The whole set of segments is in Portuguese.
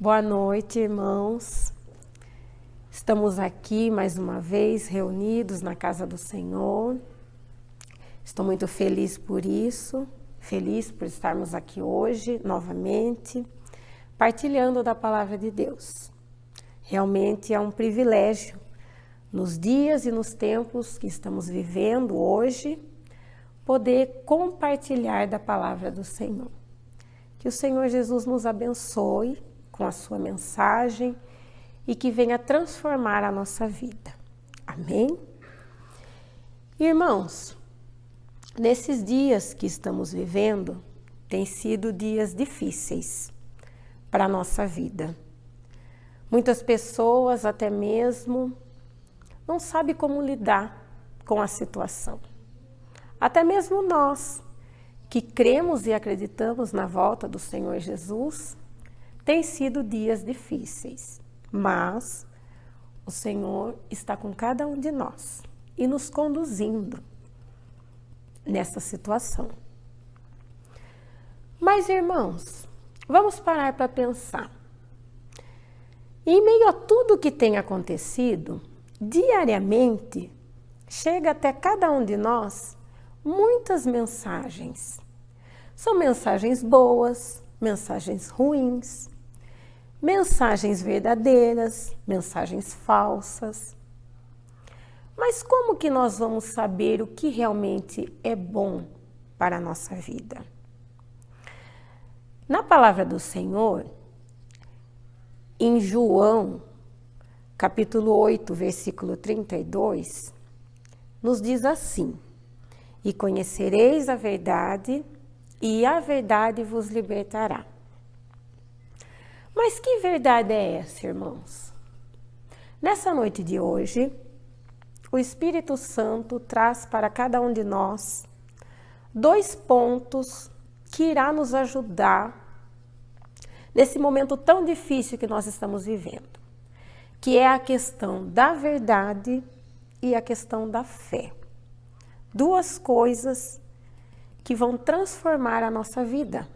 Boa noite, irmãos. Estamos aqui mais uma vez reunidos na casa do Senhor. Estou muito feliz por isso, feliz por estarmos aqui hoje novamente, partilhando da palavra de Deus. Realmente é um privilégio nos dias e nos tempos que estamos vivendo hoje, poder compartilhar da palavra do Senhor. Que o Senhor Jesus nos abençoe com a sua mensagem e que venha transformar a nossa vida. Amém? Irmãos, nesses dias que estamos vivendo, têm sido dias difíceis para a nossa vida. Muitas pessoas até mesmo não sabem como lidar com a situação. Até mesmo nós, que cremos e acreditamos na volta do Senhor Jesus, tem sido dias difíceis, mas o Senhor está com cada um de nós e nos conduzindo nessa situação. Mas, irmãos, vamos parar para pensar. Em meio a tudo que tem acontecido, diariamente, chega até cada um de nós muitas mensagens. São mensagens boas, mensagens ruins, mensagens verdadeiras, mensagens falsas. Mas como que nós vamos saber o que realmente é bom para a nossa vida? Na palavra do Senhor, em João, capítulo 8, versículo 32, nos diz assim: "E conhecereis a verdade, e a verdade vos libertará." Mas que verdade é essa, irmãos? Nessa noite de hoje, o Espírito Santo traz para cada um de nós 2 pontos que irá nos ajudar nesse momento tão difícil que nós estamos vivendo, que é a questão da verdade e a questão da fé. 2 coisas que vão transformar a nossa vida.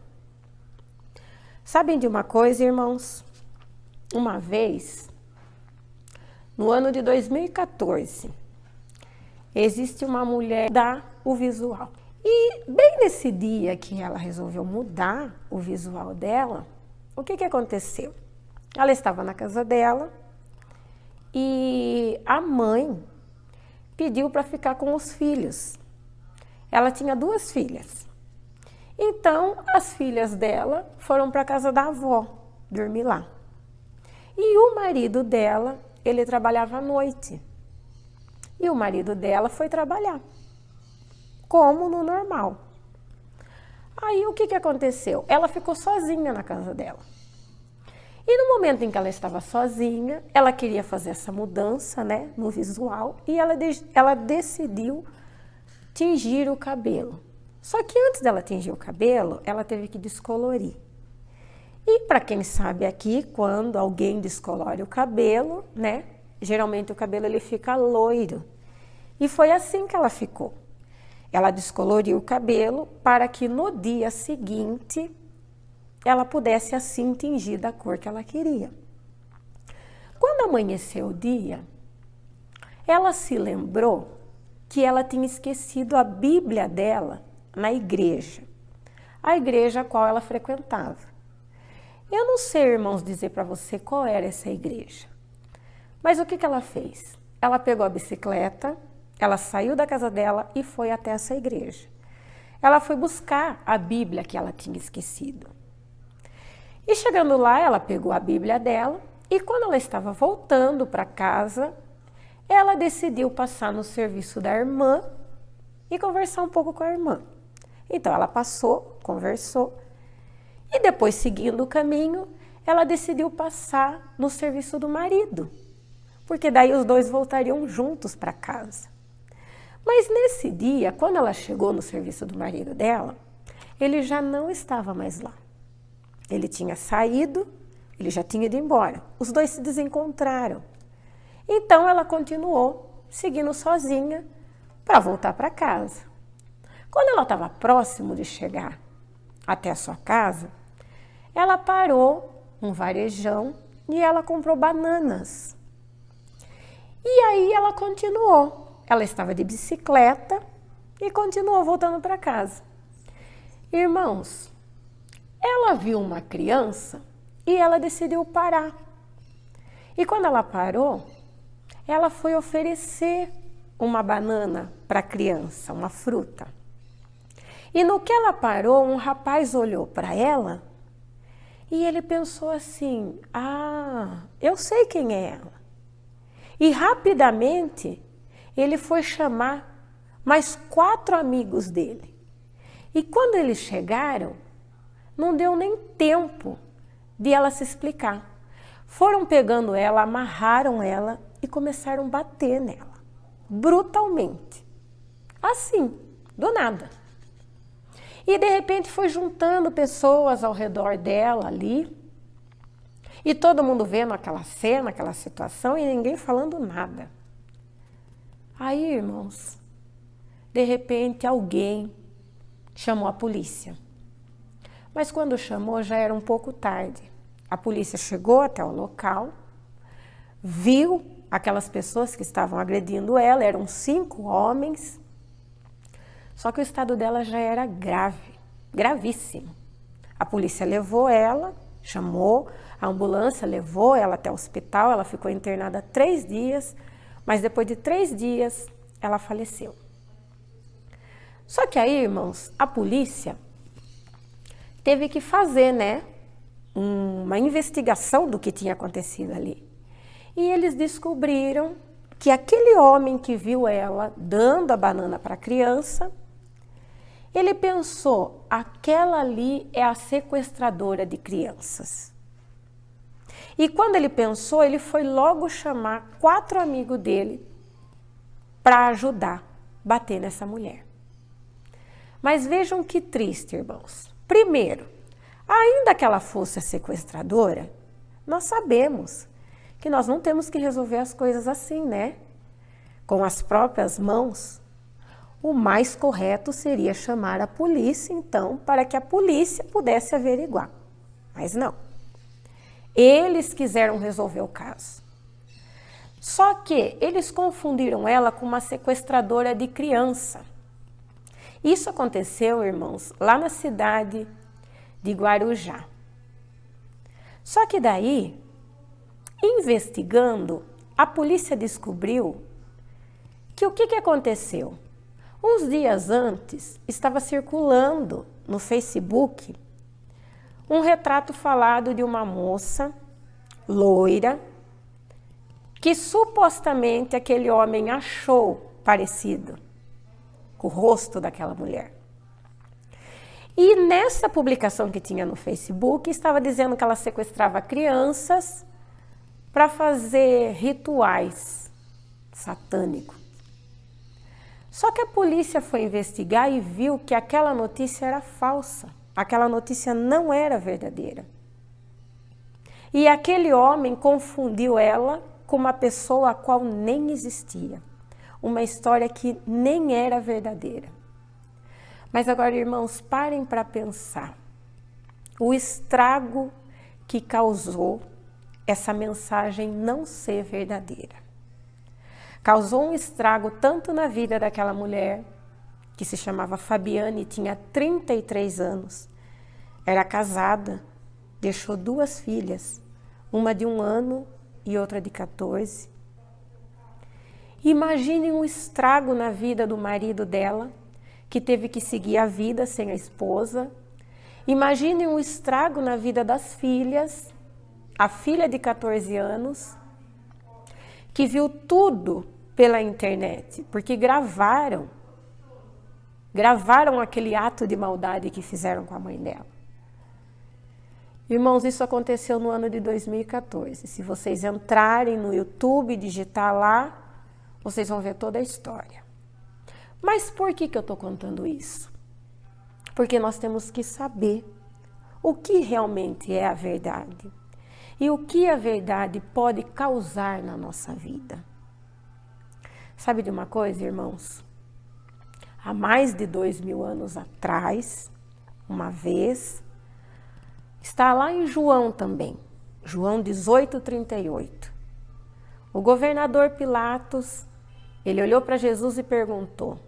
Sabem de uma coisa, irmãos? Uma vez, no ano de 2014, existe uma mulher que dá o visual. E bem nesse dia que ela resolveu mudar o visual dela, o que aconteceu? Ela estava na casa dela e a mãe pediu para ficar com os filhos. Ela tinha 2 filhas. Então, as filhas dela foram para a casa da avó, dormir lá. E o marido dela, ele trabalhava à noite. E o marido dela foi trabalhar, como no normal. Aí, o que aconteceu? Ela ficou sozinha na casa dela. E no momento em que ela estava sozinha, ela queria fazer essa mudança, né, no visual, e ela decidiu tingir o cabelo. Só que antes dela tingir o cabelo, ela teve que descolorir. E para quem sabe aqui, quando alguém descolore o cabelo, né? Geralmente o cabelo ele fica loiro. E foi assim que ela ficou. Ela descoloriu o cabelo para que no dia seguinte ela pudesse assim tingir da cor que ela queria. Quando amanheceu o dia, ela se lembrou que ela tinha esquecido a Bíblia dela na igreja, a igreja a qual ela frequentava. Eu não sei, irmãos, dizer para você qual era essa igreja, mas o que ela fez? Ela pegou a bicicleta, ela saiu da casa dela e foi até essa igreja. Ela foi buscar a Bíblia que ela tinha esquecido. E chegando lá, ela pegou a Bíblia dela e quando ela estava voltando para casa, ela decidiu passar no serviço da irmã e conversar um pouco com a irmã. Então, ela passou, conversou, e depois, seguindo o caminho, ela decidiu passar no serviço do marido, porque daí os 2 voltariam juntos para casa. Mas nesse dia, quando ela chegou no serviço do marido dela, ele já não estava mais lá. Ele tinha saído, ele já tinha ido embora. Os 2 se desencontraram. Então, ela continuou seguindo sozinha para voltar para casa. Quando ela estava próximo de chegar até a sua casa, ela parou um varejão, e ela comprou bananas. E aí ela continuou. Ela estava de bicicleta e continuou voltando para casa. Irmãos, ela viu uma criança e ela decidiu parar. E quando ela parou, ela foi oferecer uma banana para a criança, uma fruta. E no que ela parou, um rapaz olhou para ela e ele pensou assim: ah, eu sei quem é ela. E rapidamente ele foi chamar mais 4 amigos dele. E quando eles chegaram, não deu nem tempo de ela se explicar. Foram pegando ela, amarraram ela e começaram a bater nela, brutalmente. Assim, do nada. E de repente foi juntando pessoas ao redor dela ali. E todo mundo vendo aquela cena, aquela situação e ninguém falando nada. Aí, irmãos, de repente alguém chamou a polícia. Mas quando chamou já era um pouco tarde. A polícia chegou até o local, viu aquelas pessoas que estavam agredindo ela, eram 5 homens. Só que o estado dela já era grave, gravíssimo. A polícia levou ela, chamou a ambulância, levou ela até o hospital, ela ficou internada 3 dias, mas depois de 3 dias ela faleceu. Só que aí, irmãos, a polícia teve que fazer, uma investigação do que tinha acontecido ali. E eles descobriram que aquele homem que viu ela dando a banana para a criança, ele pensou, aquela ali é a sequestradora de crianças. E quando ele pensou, ele foi logo chamar 4 amigos dele para ajudar a bater nessa mulher. Mas vejam que triste, irmãos. Primeiro, ainda que ela fosse a sequestradora, nós sabemos que nós não temos que resolver as coisas assim, com as próprias mãos. O mais correto seria chamar a polícia, então, para que a polícia pudesse averiguar. Mas não. Eles quiseram resolver o caso. Só que eles confundiram ela com uma sequestradora de criança. Isso aconteceu, irmãos, lá na cidade de Guarujá. Só que daí, investigando, a polícia descobriu que o que aconteceu? Uns dias antes, estava circulando no Facebook um retrato falado de uma moça loira que supostamente aquele homem achou parecido com o rosto daquela mulher. E nessa publicação que tinha no Facebook, estava dizendo que ela sequestrava crianças para fazer rituais satânicos. Só que a polícia foi investigar e viu que aquela notícia era falsa. Aquela notícia não era verdadeira. E aquele homem confundiu ela com uma pessoa a qual nem existia. Uma história que nem era verdadeira. Mas agora, irmãos, parem para pensar. O estrago que causou essa mensagem não ser verdadeira. Causou um estrago tanto na vida daquela mulher, que se chamava Fabiane, tinha 33 anos, era casada, deixou 2 filhas, uma de 1 ano e outra de 14. Imaginem um estrago na vida do marido dela, que teve que seguir a vida sem a esposa. Imaginem um estrago na vida das filhas, a filha de 14 anos, que viu tudo pela internet, porque gravaram aquele ato de maldade que fizeram com a mãe dela. Irmãos, isso aconteceu no ano de 2014. Se vocês entrarem no YouTube e digitar lá, vocês vão ver toda a história. Mas por que eu estou contando isso? Porque nós temos que saber o que realmente é a verdade e o que a verdade pode causar na nossa vida. Sabe de uma coisa, irmãos? Há mais de 2000 anos atrás, uma vez, está lá em João também, João 18:38. O governador Pilatos, ele olhou para Jesus e perguntou: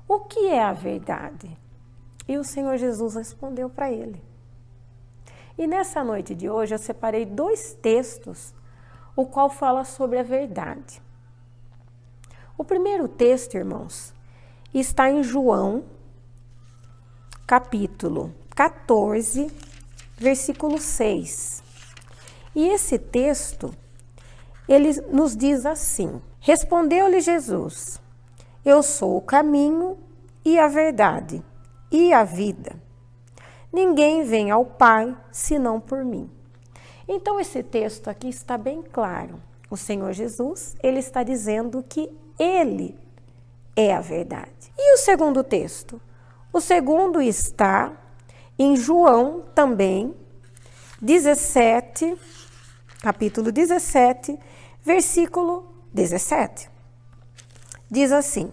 o que é a verdade? E o Senhor Jesus respondeu para ele. E nessa noite de hoje eu separei 2 textos, o qual fala sobre a verdade. O primeiro texto, irmãos, está em João, capítulo 14, versículo 6. E esse texto, ele nos diz assim: respondeu-lhe Jesus: eu sou o caminho e a verdade e a vida. Ninguém vem ao Pai senão por mim. Então esse texto aqui está bem claro. O Senhor Jesus, ele está dizendo que ele é a verdade. E o segundo texto? O segundo está em João também, 17, capítulo 17, versículo 17. Diz assim: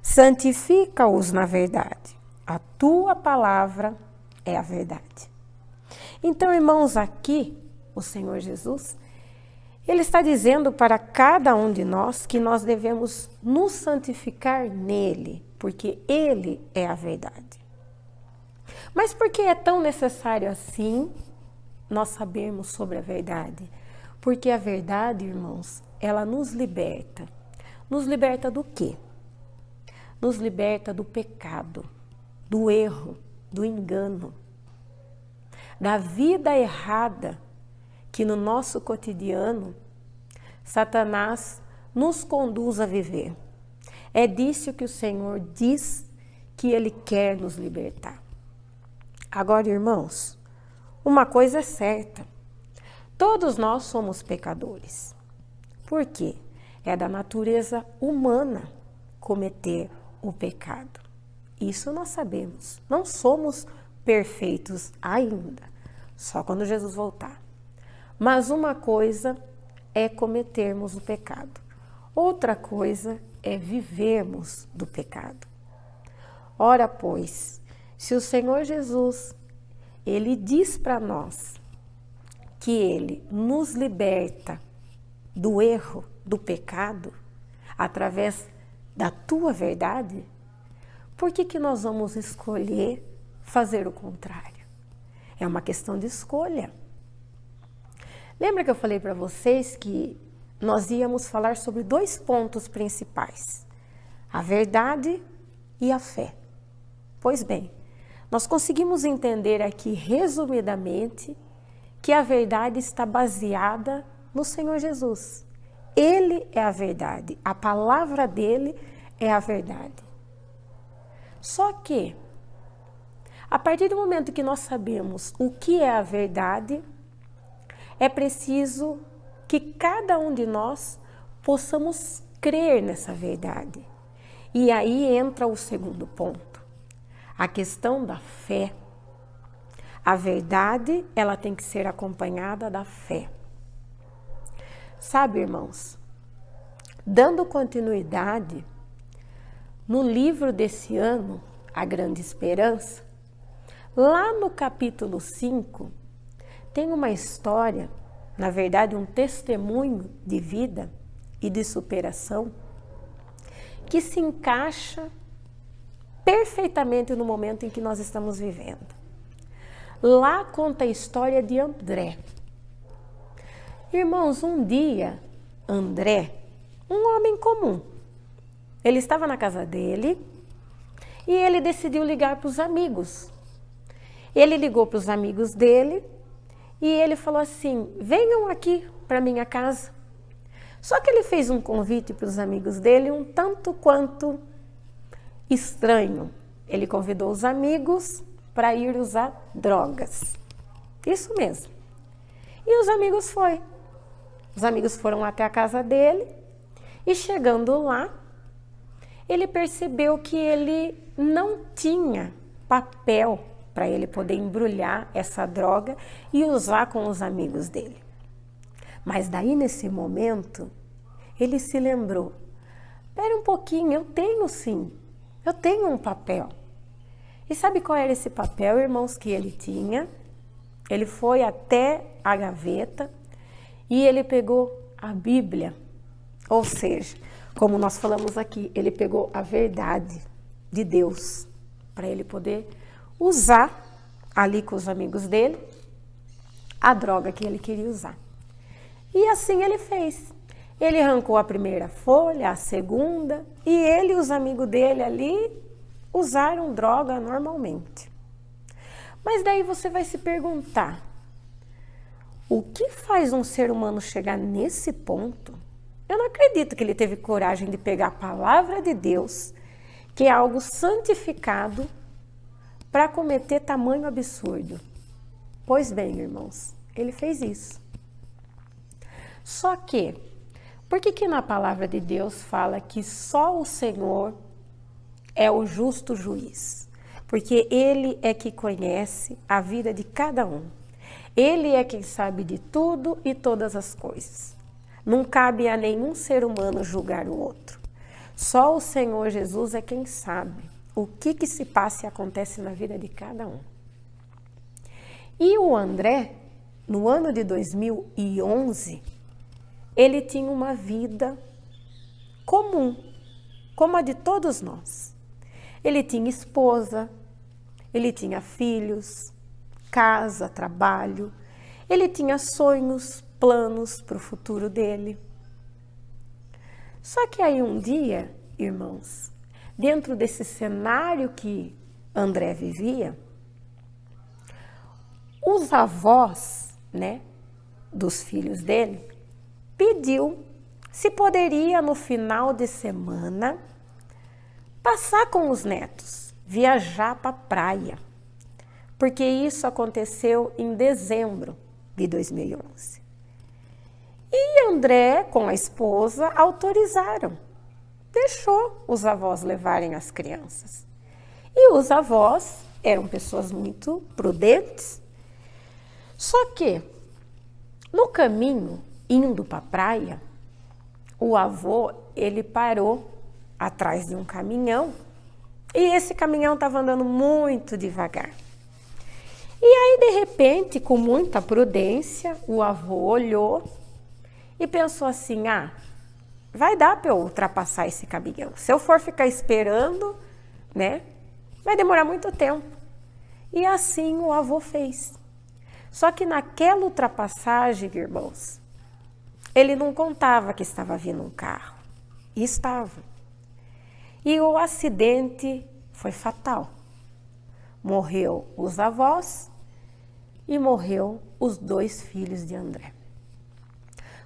santifica-os na verdade, a tua palavra é a verdade. Então, irmãos, aqui o Senhor Jesus, ele está dizendo para cada um de nós que nós devemos nos santificar nele, porque ele é a verdade. Mas por que é tão necessário assim nós sabermos sobre a verdade? Porque a verdade, irmãos, ela nos liberta. Nos liberta do quê? Nos liberta do pecado, do erro, do engano, da vida errada que no nosso cotidiano Satanás nos conduz a viver. É disso que o Senhor diz que ele quer nos libertar. Agora, irmãos, uma coisa é certa: todos nós somos pecadores. Por quê? É da natureza humana cometer o pecado. Isso nós sabemos. Não somos perfeitos ainda, só quando Jesus voltar. Mas uma coisa é cometermos o pecado. Outra coisa é vivermos do pecado. Ora, pois, se o Senhor Jesus, ele diz para nós que ele nos liberta do erro, do pecado, através da tua verdade, por que nós vamos escolher fazer o contrário? É uma questão de escolha. Lembra que eu falei para vocês que nós íamos falar sobre 2 pontos principais: a verdade e a fé. Pois bem, nós conseguimos entender aqui resumidamente que a verdade está baseada no Senhor Jesus. Ele é a verdade, a palavra dele é a verdade. Só que, a partir do momento que nós sabemos o que é a verdade, é preciso que cada um de nós possamos crer nessa verdade. E aí entra o segundo ponto, a questão da fé. A verdade, ela tem que ser acompanhada da fé. Sabe, irmãos, dando continuidade, no livro desse ano, A Grande Esperança, lá no capítulo 5, tem uma história, na verdade um testemunho de vida e de superação, que se encaixa perfeitamente no momento em que nós estamos vivendo. Lá conta a história de André. Irmãos, um dia, André, um homem comum, ele estava na casa dele e ele decidiu ligar para os amigos. Ele ligou para os amigos dele e ele falou assim: venham aqui para minha casa. Só que ele fez um convite para os amigos dele um tanto quanto estranho. Ele convidou os amigos para ir usar drogas. Isso mesmo. E os amigos foram. Os amigos foram até a casa dele e, chegando lá, ele percebeu que ele não tinha papel para ele poder embrulhar essa droga e usar com os amigos dele. Mas daí, nesse momento, ele se lembrou: espera um pouquinho, eu tenho sim, eu tenho um papel. E sabe qual era esse papel, irmãos, que ele tinha? Ele foi até a gaveta e ele pegou a Bíblia. Ou seja, como nós falamos aqui, ele pegou a verdade de Deus para ele poder usar ali com os amigos dele a droga que ele queria usar. E assim ele fez. Ele arrancou a primeira folha, a segunda, e ele e os amigos dele ali usaram droga normalmente. Mas daí você vai se perguntar, o que faz um ser humano chegar nesse ponto? Eu não acredito que ele teve coragem de pegar a palavra de Deus, que é algo santificado, para cometer tamanho absurdo. Pois bem, irmãos, ele fez isso. Só que, por que na palavra de Deus fala que só o Senhor é o justo juiz? Porque Ele é que conhece a vida de cada um. Ele é quem sabe de tudo e todas as coisas. Não cabe a nenhum ser humano julgar o outro. Só o Senhor Jesus é quem sabe o que se passa e acontece na vida de cada um. E o André, no ano de 2011, ele tinha uma vida comum, como a de todos nós. Ele tinha esposa, ele tinha filhos, casa, trabalho, ele tinha sonhos, planos para o futuro dele. Só que aí um dia, irmãos, dentro desse cenário que André vivia, os avós, dos filhos dele, pediu se poderia no final de semana passar com os netos, viajar para a praia, porque isso aconteceu em dezembro de 2011. E André, com a esposa, autorizaram, deixou os avós levarem as crianças. E os avós eram pessoas muito prudentes. Só que, no caminho, indo para a praia, o avô, ele parou atrás de um caminhão e esse caminhão estava andando muito devagar. E aí, de repente, com muita prudência, o avô olhou e pensou assim, vai dar para eu ultrapassar esse caminhão. Se eu for ficar esperando, vai demorar muito tempo. E assim o avô fez. Só que naquela ultrapassagem, irmãos, ele não contava que estava vindo um carro. E estava. E o acidente foi fatal. Morreu os avós e morreu os 2 filhos de André.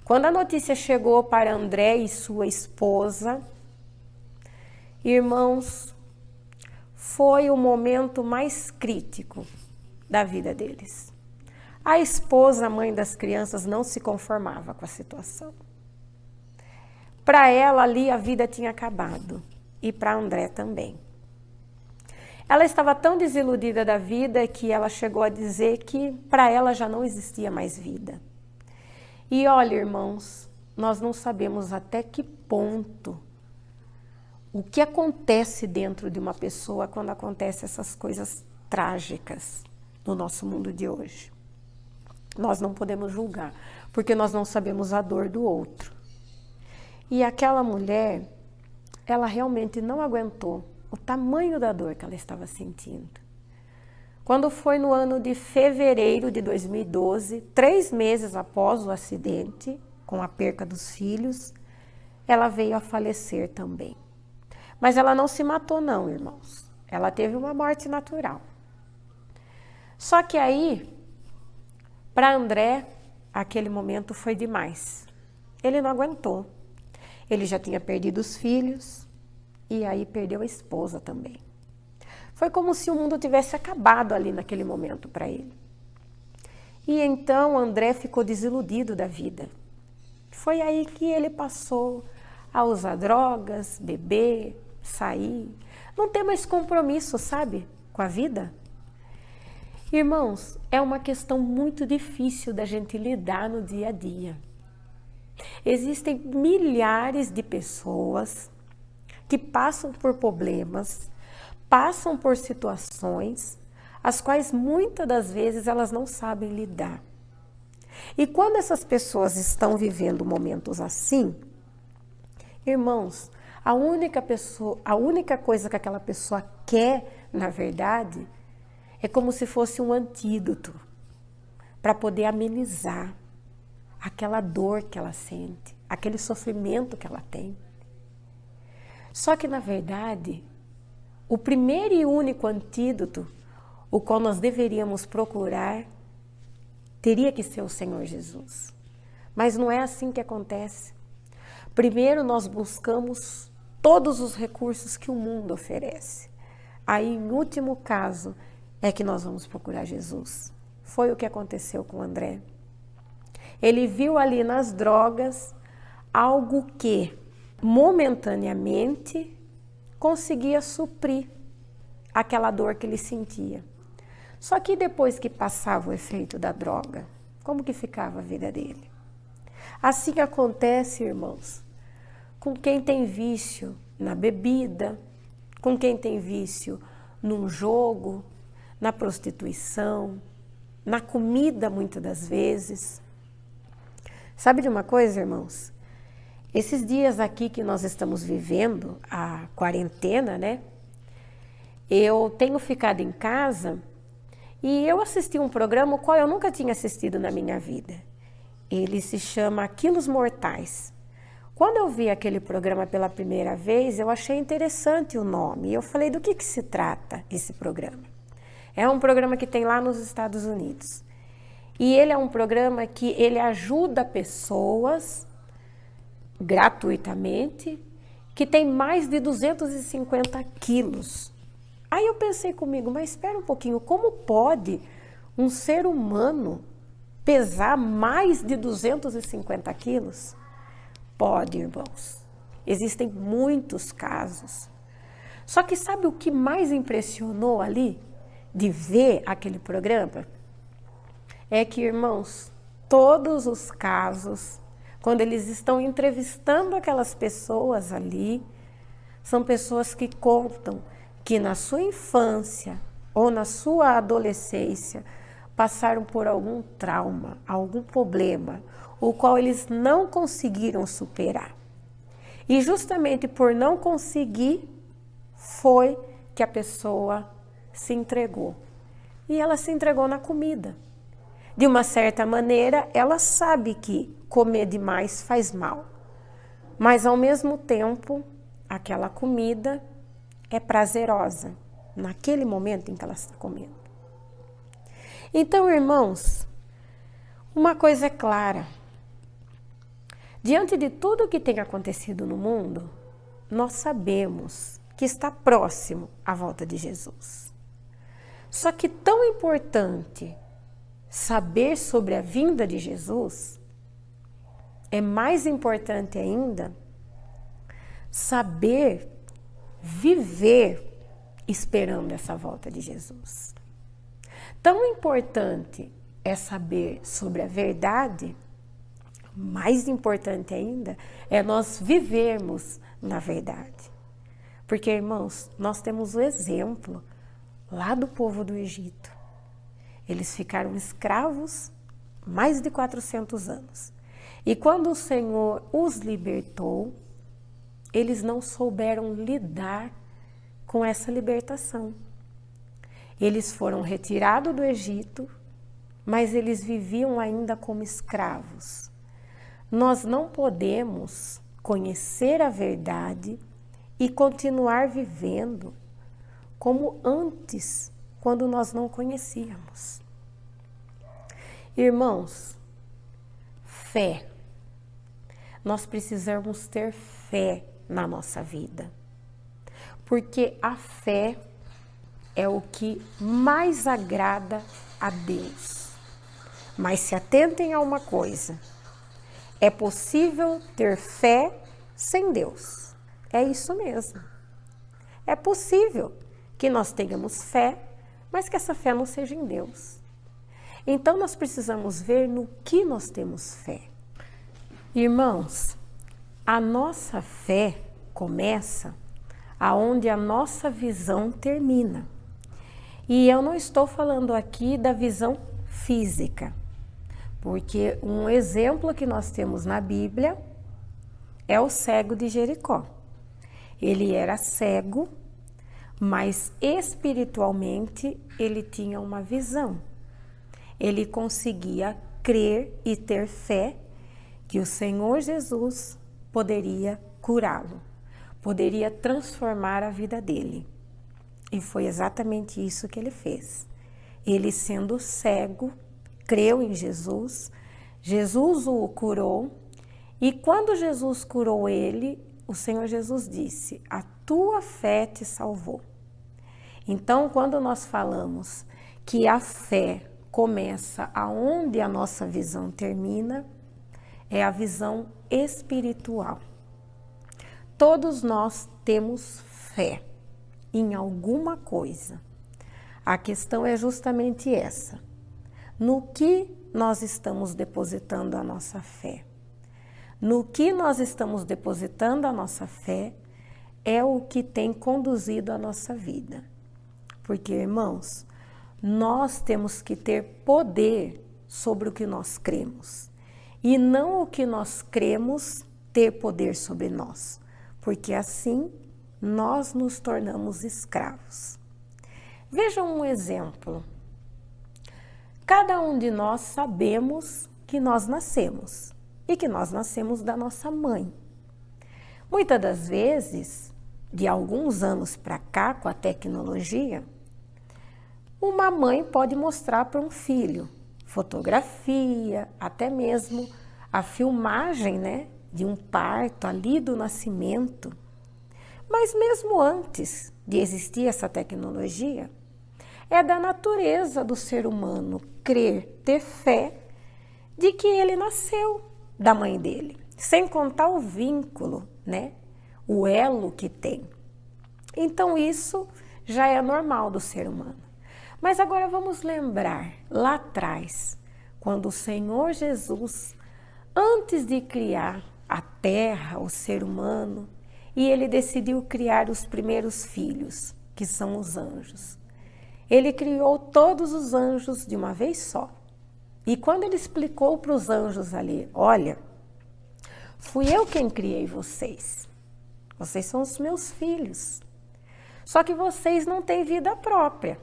Quando a notícia chegou para André e sua esposa, irmãos, foi o momento mais crítico da vida deles. A esposa, a mãe das crianças, não se conformava com a situação. Para ela ali a vida tinha acabado e para André também. Ela estava tão desiludida da vida que ela chegou a dizer que para ela já não existia mais vida. E olha, irmãos, nós não sabemos até que ponto o que acontece dentro de uma pessoa quando acontecem essas coisas trágicas no nosso mundo de hoje. Nós não podemos julgar, porque nós não sabemos a dor do outro. E aquela mulher, ela realmente não aguentou o tamanho da dor que ela estava sentindo. Quando foi no ano de fevereiro de 2012, 3 meses após o acidente, com a perca dos filhos, ela veio a falecer também. Mas ela não se matou não, irmãos. Ela teve uma morte natural. Só que aí, para André, aquele momento foi demais. Ele não aguentou. Ele já tinha perdido os filhos e aí perdeu a esposa também. Foi como se o mundo tivesse acabado ali naquele momento para ele. E então André ficou desiludido da vida. Foi aí que ele passou a usar drogas, beber, sair, não ter mais compromisso, sabe, com a vida. Irmãos, é uma questão muito difícil da gente lidar no dia a dia. Existem milhares de pessoas que passam por problemas, passam por situações as quais muitas das vezes elas não sabem lidar. E quando essas pessoas estão vivendo momentos assim, irmãos, a única coisa que aquela pessoa quer, na verdade, é como se fosse um antídoto para poder amenizar aquela dor que ela sente, aquele sofrimento que ela tem. Só que, na verdade, o primeiro e único antídoto, o qual nós deveríamos procurar, teria que ser o Senhor Jesus. Mas não é assim que acontece. Primeiro nós buscamos todos os recursos que o mundo oferece. Aí, em último caso, é que nós vamos procurar Jesus. Foi o que aconteceu com André. Ele viu ali nas drogas algo que, momentaneamente, conseguia suprir aquela dor que ele sentia. Só que depois que passava o efeito da droga, como que ficava a vida dele? Assim acontece, irmãos, com quem tem vício na bebida, com quem tem vício num jogo, na prostituição, na comida muitas das vezes. Sabe de uma coisa, irmãos? Esses dias aqui que nós estamos vivendo, a quarentena, né? Eu tenho ficado em casa e eu assisti um programa o qual eu nunca tinha assistido na minha vida. Ele se chama Quilos Mortais. Quando eu vi aquele programa pela primeira vez, eu achei interessante o nome. E eu falei, do que se trata esse programa? É um programa que tem lá nos Estados Unidos. E ele é um programa que ele ajuda pessoas gratuitamente que tem mais de 250 quilos. Aí eu pensei comigo, mas espera um pouquinho, como pode um ser humano pesar mais de 250 quilos? Pode, irmãos. Existem muitos casos. Só que sabe o que mais impressionou ali, de ver aquele programa? É que, irmãos, todos os casos, quando eles estão entrevistando aquelas pessoas ali, são pessoas que contam que na sua infância ou na sua adolescência passaram por algum trauma, algum problema, o qual eles não conseguiram superar. E justamente por não conseguir, foi que a pessoa se entregou. E ela se entregou na comida. De uma certa maneira, ela sabe que comer demais faz mal. Mas, ao mesmo tempo, aquela comida é prazerosa, naquele momento em que ela está comendo. Então, irmãos, uma coisa é clara. Diante de tudo o que tem acontecido no mundo, nós sabemos que está próximo a volta de Jesus. Só que tão importante saber sobre a vinda de Jesus, é mais importante ainda saber viver esperando essa volta de Jesus. Tão importante é saber sobre a verdade, mais importante ainda é nós vivermos na verdade. Porque, irmãos, nós temos o exemplo lá do povo do Egito. Eles ficaram escravos mais de 400 anos. E quando o Senhor os libertou, eles não souberam lidar com essa libertação. Eles foram retirados do Egito, mas eles viviam ainda como escravos. Nós não podemos conhecer a verdade e continuar vivendo como antes, quando nós não conhecíamos. Irmãos, fé. Nós precisamos ter fé na nossa vida, porque a fé é o que mais agrada a Deus. Mas se atentem a uma coisa, é possível ter fé sem Deus. É isso mesmo. É possível que nós tenhamos fé, mas que essa fé não seja em Deus. Então nós precisamos ver no que nós temos fé. Irmãos, a nossa fé começa aonde a nossa visão termina. E eu não estou falando aqui da visão física, porque um exemplo que nós temos na Bíblia é o cego de Jericó. Ele era cego, mas espiritualmente ele tinha uma visão. Ele conseguia crer e ter fé que o Senhor Jesus poderia curá-lo, poderia transformar a vida dele. E foi exatamente isso que ele fez. Ele, sendo cego, creu em Jesus, Jesus o curou, e quando Jesus curou ele, o Senhor Jesus disse: a tua fé te salvou. Então, quando nós falamos que a fé começa aonde a nossa visão termina, é a visão espiritual. Todos nós temos fé em alguma coisa. A questão é justamente essa. No que nós estamos depositando a nossa fé? No que nós estamos depositando a nossa fé é o que tem conduzido a nossa vida. Porque, irmãos, nós temos que ter poder sobre o que nós cremos. E não o que nós cremos ter poder sobre nós. Porque assim nós nos tornamos escravos. Vejam um exemplo. Cada um de nós sabemos que nós nascemos e que nós nascemos da nossa mãe. Muitas das vezes, de alguns anos para cá, com a tecnologia, uma mãe pode mostrar para um filho fotografia, até mesmo a filmagem, né, de um parto ali do nascimento. Mas mesmo antes de existir essa tecnologia, é da natureza do ser humano crer, ter fé de que ele nasceu da mãe dele, sem contar o vínculo, né? O elo que tem. Então isso já é normal do ser humano. Mas agora vamos lembrar lá atrás, quando o Senhor Jesus, antes de criar a terra, o ser humano, e ele decidiu criar os primeiros filhos, que são os anjos. Ele criou todos os anjos de uma vez só. E quando ele explicou para os anjos ali, olha, fui eu quem criei vocês. Vocês são os meus filhos. Só que vocês não têm vida própria.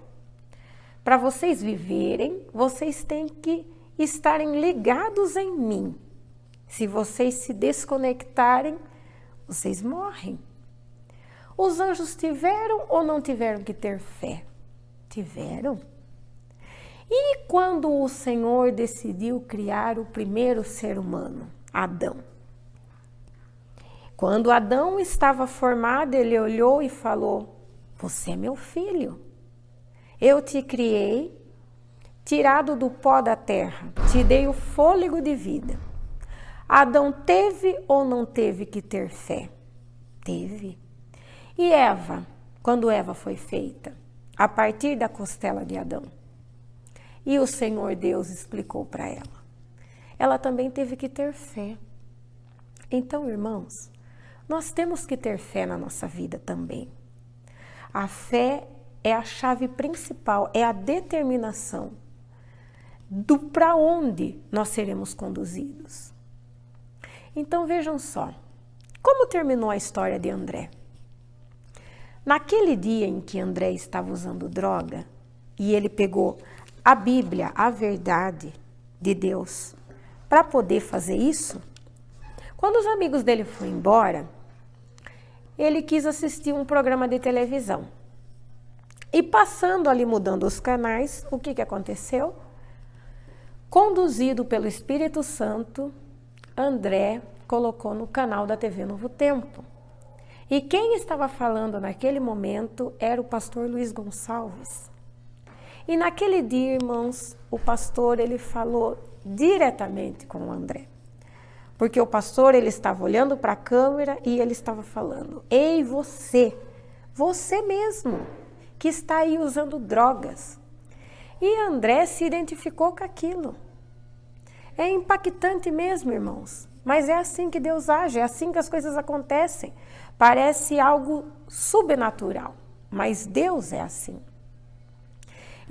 Para vocês viverem, vocês têm que estarem ligados em mim. Se vocês se desconectarem, vocês morrem. Os anjos tiveram ou não tiveram que ter fé? Tiveram. E quando o Senhor decidiu criar o primeiro ser humano, Adão? Quando Adão estava formado, ele olhou e falou: você é meu filho. Eu te criei, tirado do pó da terra, te dei o fôlego de vida. Adão teve ou não teve que ter fé? Teve. E Eva, quando Eva foi feita? A partir da costela de Adão. E o Senhor Deus explicou para ela. Ela também teve que ter fé. Então, irmãos, nós temos que ter fé na nossa vida também. A fé é a chave principal, é a determinação do para onde nós seremos conduzidos. Então vejam só, como terminou a história de André? Naquele dia em que André estava usando droga e ele pegou a Bíblia, a verdade de Deus, para poder fazer isso, quando os amigos dele foram embora, ele quis assistir um programa de televisão. E passando ali, mudando os canais, o que aconteceu? Conduzido pelo Espírito Santo, André colocou no canal da TV Novo Tempo. E quem estava falando naquele momento era o pastor Luiz Gonçalves. E naquele dia, irmãos, o pastor ele falou diretamente com o André. Porque o pastor ele estava olhando para a câmera e ele estava falando: ei, você mesmo, que está aí usando drogas. E André se identificou com aquilo. É impactante mesmo, irmãos. Mas é assim que Deus age, é assim que as coisas acontecem. Parece algo sobrenatural, mas Deus é assim.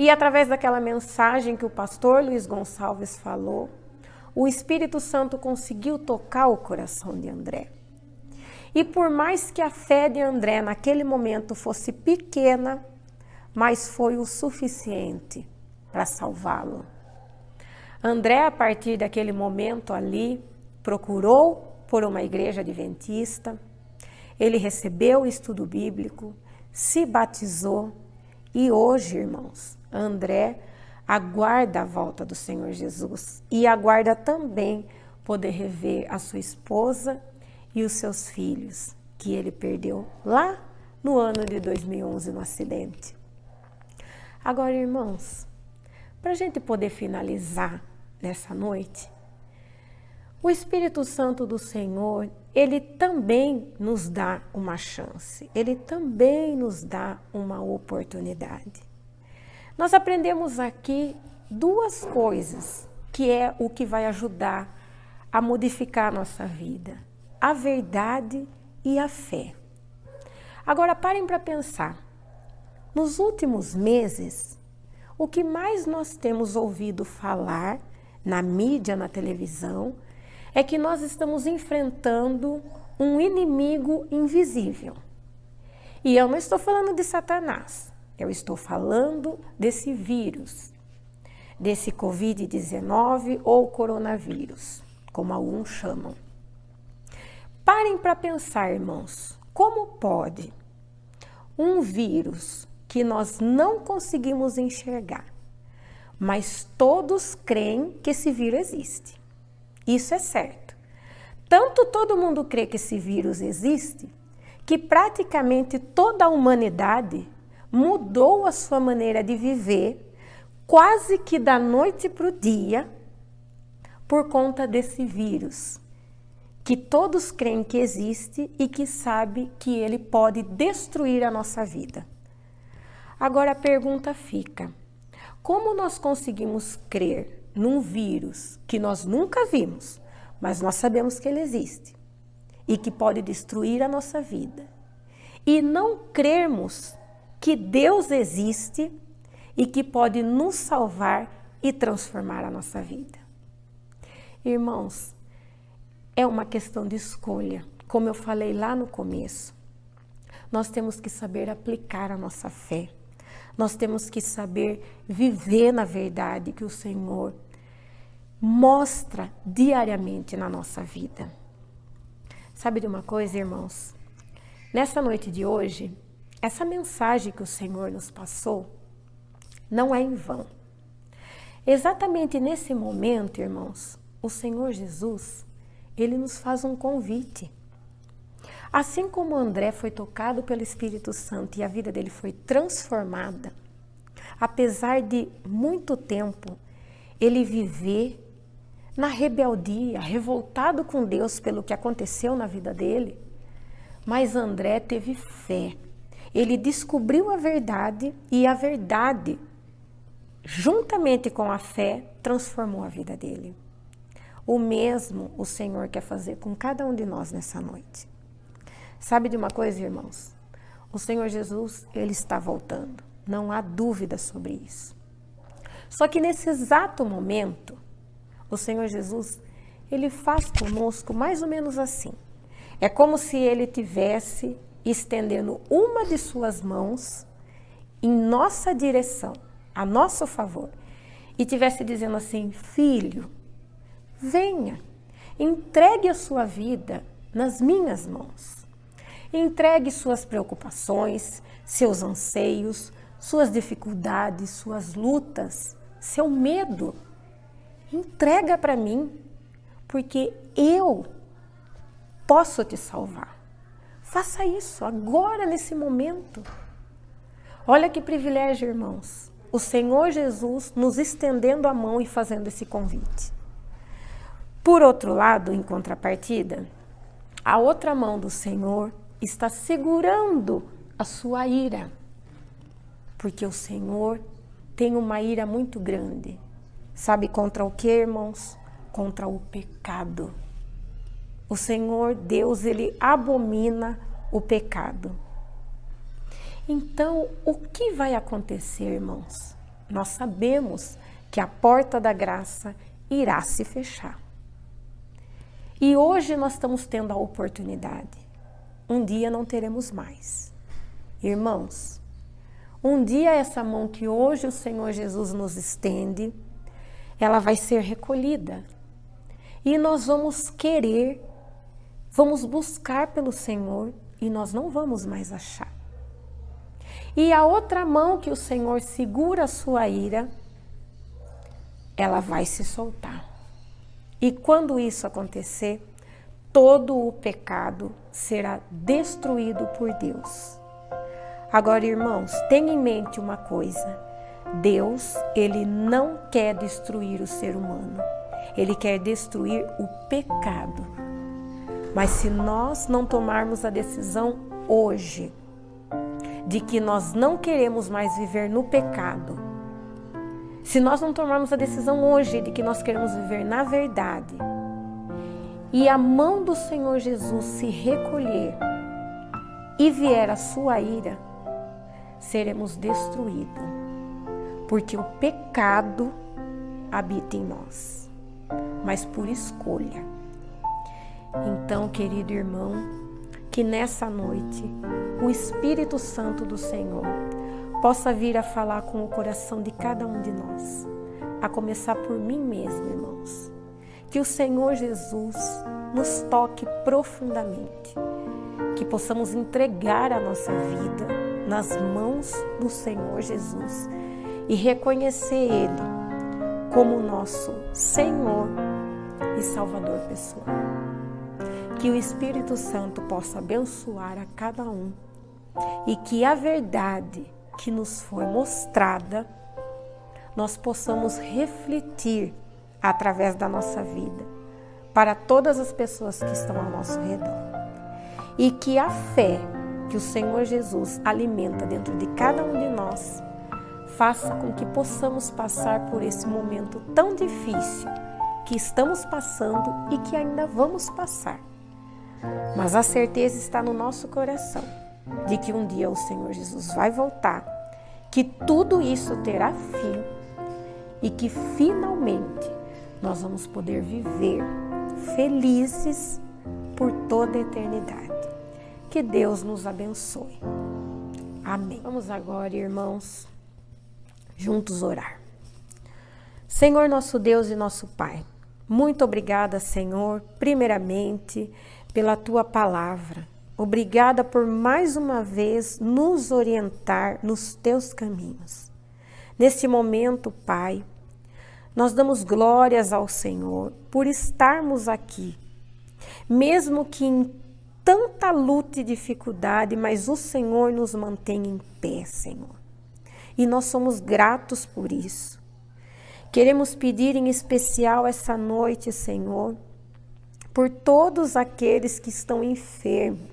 E através daquela mensagem que o pastor Luiz Gonçalves falou, o Espírito Santo conseguiu tocar o coração de André. E por mais que a fé de André naquele momento fosse pequena, mas foi o suficiente para salvá-lo. André, a partir daquele momento ali, procurou por uma igreja adventista, ele recebeu o estudo bíblico, se batizou e hoje, irmãos, André aguarda a volta do Senhor Jesus e aguarda também poder rever a sua esposa e os seus filhos, que ele perdeu lá no ano de 2011 no acidente. Agora, irmãos, para a gente poder finalizar nessa noite, o Espírito Santo do Senhor, ele também nos dá uma chance, ele também nos dá uma oportunidade. Nós aprendemos aqui duas coisas, que é o que vai ajudar a modificar a nossa vida: a verdade e a fé. Agora parem para pensar. Nos últimos meses, o que mais nós temos ouvido falar na mídia, na televisão, é que nós estamos enfrentando um inimigo invisível. E eu não estou falando de Satanás, eu estou falando desse vírus, desse Covid-19 ou coronavírus, como alguns chamam. Parem para pensar, irmãos, como pode um vírus que nós não conseguimos enxergar, mas todos creem que esse vírus existe. Isso é certo. Tanto todo mundo crê que esse vírus existe, que praticamente toda a humanidade mudou a sua maneira de viver, quase que da noite para o dia, por conta desse vírus, que todos creem que existe e que sabe que ele pode destruir a nossa vida. Agora a pergunta fica: como nós conseguimos crer num vírus que nós nunca vimos, mas nós sabemos que ele existe e que pode destruir a nossa vida, e não crermos que Deus existe e que pode nos salvar e transformar a nossa vida? Irmãos, é uma questão de escolha. Como eu falei lá no começo, nós temos que saber aplicar a nossa fé. Nós temos que saber viver na verdade que o Senhor mostra diariamente na nossa vida. Sabe de uma coisa, irmãos? Nessa noite de hoje, essa mensagem que o Senhor nos passou não é em vão. Exatamente nesse momento, irmãos, o Senhor Jesus, ele nos faz um convite. Assim como André foi tocado pelo Espírito Santo e a vida dele foi transformada, apesar de muito tempo ele viver na rebeldia, revoltado com Deus pelo que aconteceu na vida dele, mas André teve fé. Ele descobriu a verdade e a verdade, juntamente com a fé, transformou a vida dele. O mesmo o Senhor quer fazer com cada um de nós nessa noite. Sabe de uma coisa, irmãos? O Senhor Jesus, ele está voltando. Não há dúvida sobre isso. Só que nesse exato momento, o Senhor Jesus, ele faz conosco mais ou menos assim. É como se ele tivesse estendendo uma de suas mãos em nossa direção, a nosso favor, e tivesse dizendo assim: filho, venha, entregue a sua vida nas minhas mãos. Entregue suas preocupações, seus anseios, suas dificuldades, suas lutas, seu medo. Entrega para mim, porque eu posso te salvar. Faça isso agora, nesse momento. Olha que privilégio, irmãos. O Senhor Jesus nos estendendo a mão e fazendo esse convite. Por outro lado, em contrapartida, a outra mão do Senhor está segurando a sua ira, porque o Senhor tem uma ira muito grande. Sabe contra o que, irmãos? Contra o pecado. O Senhor Deus, ele abomina o pecado. Então, o que vai acontecer, irmãos? nós sabemos que a porta da graça irá se fechar. E hoje nós estamos tendo a oportunidade. Um dia não teremos mais. Irmãos, um dia essa mão que hoje o Senhor Jesus nos estende, ela vai ser recolhida. E nós vamos querer, vamos buscar pelo Senhor e nós não vamos mais achar. E a outra mão que o Senhor segura a sua ira, ela vai se soltar. E quando isso acontecer, todo o pecado será destruído por Deus. Agora, irmãos, tenha em mente uma coisa. Deus, Ele não quer destruir o ser humano. Ele quer destruir o pecado. Mas se nós não tomarmos a decisão hoje de que nós não queremos mais viver no pecado, se nós não tomarmos a decisão hoje de que nós queremos viver na verdade, e a mão do Senhor Jesus se recolher e vier a sua ira, seremos destruídos, porque o pecado habita em nós, mas por escolha. Então, querido irmão, que nessa noite o Espírito Santo do Senhor possa vir a falar com o coração de cada um de nós, a começar por mim mesmo, irmãos. Que o Senhor Jesus nos toque profundamente, que possamos entregar a nossa vida nas mãos do Senhor Jesus e reconhecer Ele como nosso Senhor e Salvador pessoal. Que o Espírito Santo possa abençoar a cada um e que a verdade que nos foi mostrada, nós possamos refletir através da nossa vida para todas as pessoas que estão ao nosso redor. E que a fé que o Senhor Jesus alimenta dentro de cada um de nós faça com que possamos passar por esse momento tão difícil que estamos passando e que ainda vamos passar. Mas a certeza está no nosso coração de que um dia o Senhor Jesus vai voltar, que tudo isso terá fim e que finalmente nós vamos poder viver felizes por toda a eternidade. Que Deus nos abençoe. Amém. Vamos agora, irmãos, juntos orar. Senhor nosso Deus e nosso Pai, muito obrigada, Senhor, primeiramente pela Tua palavra. Obrigada por mais uma vez nos orientar nos Teus caminhos. Neste momento, Pai, nós damos glórias ao Senhor por estarmos aqui, mesmo que em tanta luta e dificuldade, mas o Senhor nos mantém em pé, Senhor. E nós somos gratos por isso. Queremos pedir em especial essa noite, Senhor, por todos aqueles que estão enfermos,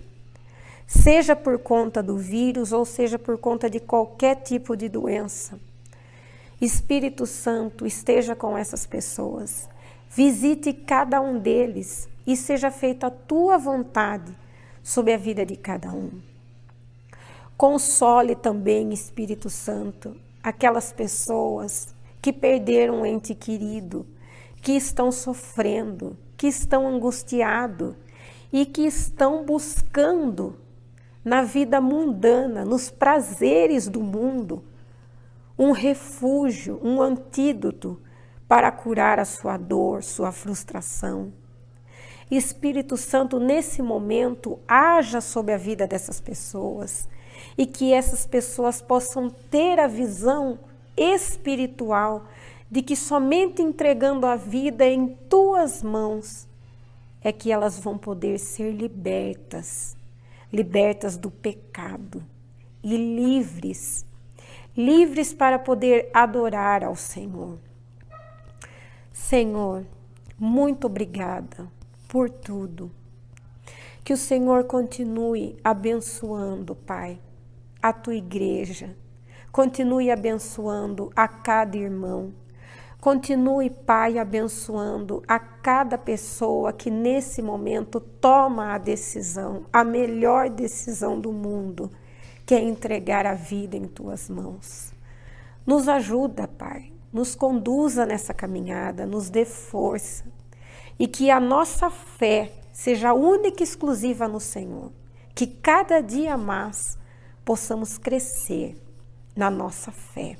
seja por conta do vírus ou seja por conta de qualquer tipo de doença. Espírito Santo, esteja com essas pessoas, visite cada um deles e seja feita a Tua vontade sobre a vida de cada um. Console também, Espírito Santo, aquelas pessoas que perderam um ente querido, que estão sofrendo, que estão angustiados e que estão buscando na vida mundana, nos prazeres do mundo, um refúgio, um antídoto para curar a sua dor, sua frustração. Espírito Santo, nesse momento, haja sobre a vida dessas pessoas e que essas pessoas possam ter a visão espiritual de que somente entregando a vida em Tuas mãos é que elas vão poder ser libertas do pecado e livres para poder adorar ao Senhor. Senhor, muito obrigada por tudo. Que o Senhor continue abençoando, Pai, a Tua igreja. Continue abençoando a cada irmão. Continue, Pai, abençoando a cada pessoa que nesse momento toma a decisão, a melhor decisão do mundo, que é entregar a vida em Tuas mãos. Nos ajuda, Pai, nos conduza nessa caminhada, nos dê força e que a nossa fé seja única e exclusiva no Senhor. Que cada dia mais possamos crescer na nossa fé.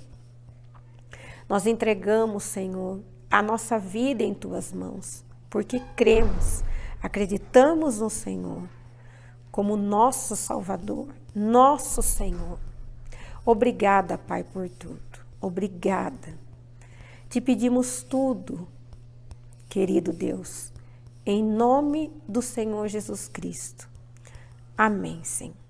Nós entregamos, Senhor, a nossa vida em Tuas mãos, porque cremos, acreditamos no Senhor como nosso Salvador, nosso Senhor. Obrigada, Pai, por tudo. Obrigada. Te pedimos tudo, querido Deus, em nome do Senhor Jesus Cristo. Amém, Senhor.